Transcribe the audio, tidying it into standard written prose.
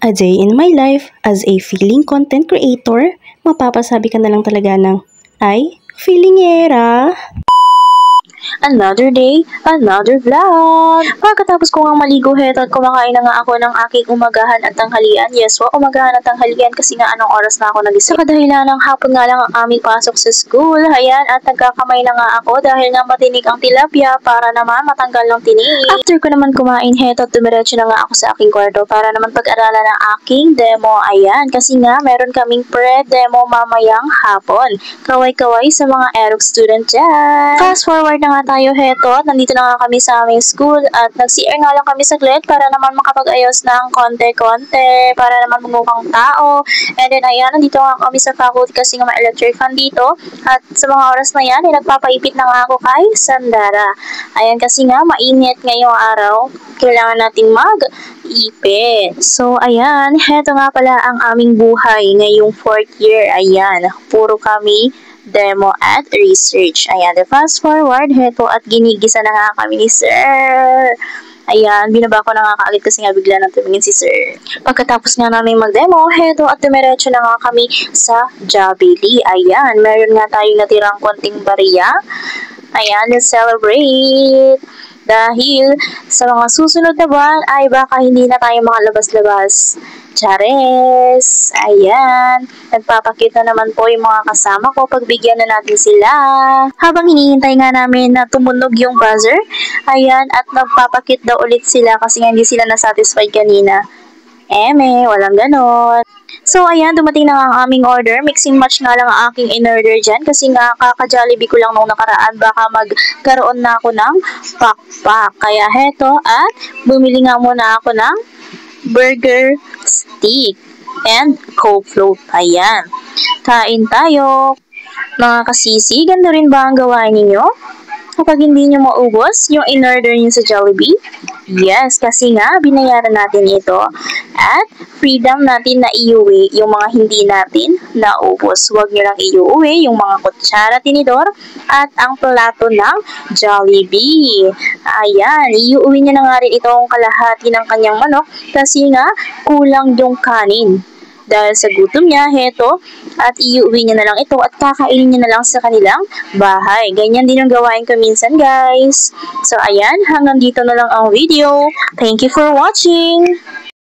A day in my life as a feeling content creator, mapapasabi ka na lang talaga ng, ay, feelingera. Another day, another vlog! Pagkatapos ko nga maligo heto at kumakain na nga ako ng aking umagahan at tanghalian. Yes, umagahan at tanghalian kasi nga anong oras na ako nagising. Sa kadahilan ng hapon nga lang ang aming pasok sa school. Ayan, at nagkakamay na nga ako dahil nga matinik ang tilapia para naman matanggal ng tinik. After ko naman kumain heto, tumiretso na nga ako sa aking kwarto para naman pag-aralan ng aking demo. Ayan, kasi nga meron kaming pre-demo mamayang hapon. Kaway-kaway sa mga Aerox student dyan. Fast forward na nga tayo heto at nandito na nga kami sa aming school at nag-CR nga lang kami saglit para naman makapag-ayos ng konti-konti para naman mumukhang tao. And then ayan, nandito nga kami sa faculty kasi nga may electric fan dito at sa mga oras na yan, nagpapaipit na nga ako kay Sandara. Ayan kasi nga mainit ngayong araw, kailangan nating mag-ipit. So ayan, heto nga pala ang aming buhay ngayong 4th year. Ayan, puro kami demo at research. Ayan, the fast forward, heto at ginigisa na nga kami ni Sir. Ayan, binaba ko na nga kaagad kasi nga bigla nang tumingin si Sir. Pagkatapos nga namin mag-demo, heto at dumiretso na nga kami sa Jollibee. Ayan, meron nga tayong natirang konting bariya. Ayan, let's celebrate! Dahil sa mga susunod na buwan ay baka hindi na tayo makalabas-labas. Chares! Ayan, nagpapakita naman po yung mga kasama ko, pagbigyan na natin sila. Habang hinihintay nga namin na tumunog yung buzzer, ayan, at nagpapakit daw ulit sila kasi nga hindi sila nasatisfied kanina. Walang ganon. So, ayan, dumating na nga ang aming order. Mixing match nga lang ang aking in-order dyan kasi nga kaka-Jollibee ko lang nung nakaraan. Baka magkaroon na ako ng pakpak. Kaya heto at bumili nga muna ako ng burger stick and Coke float. Ayan. Kain tayo. Mga kasisi, ganda rin ba ang gawain ninyo? Kapag hindi nyo maubos yung in-order nyo sa Jollibee? Yes, kasi nga binayaran natin ito at freedom natin na iuwi yung mga hindi natin naubos. Huwag nyo lang iuwi yung mga kutsara, tinidor at ang plato ng Jollibee. Ayan, iuwi nyo na nga rin itong kalahati ng kanyang manok kasi nga kulang yung kanin. Dahil sa gutom niya, heto, at iuwi niya na lang ito at kakainin niya na lang sa kanilang bahay. Ganyan din ang gawain ko minsan, guys. So, ayan, hanggang dito na lang ang video. Thank you for watching!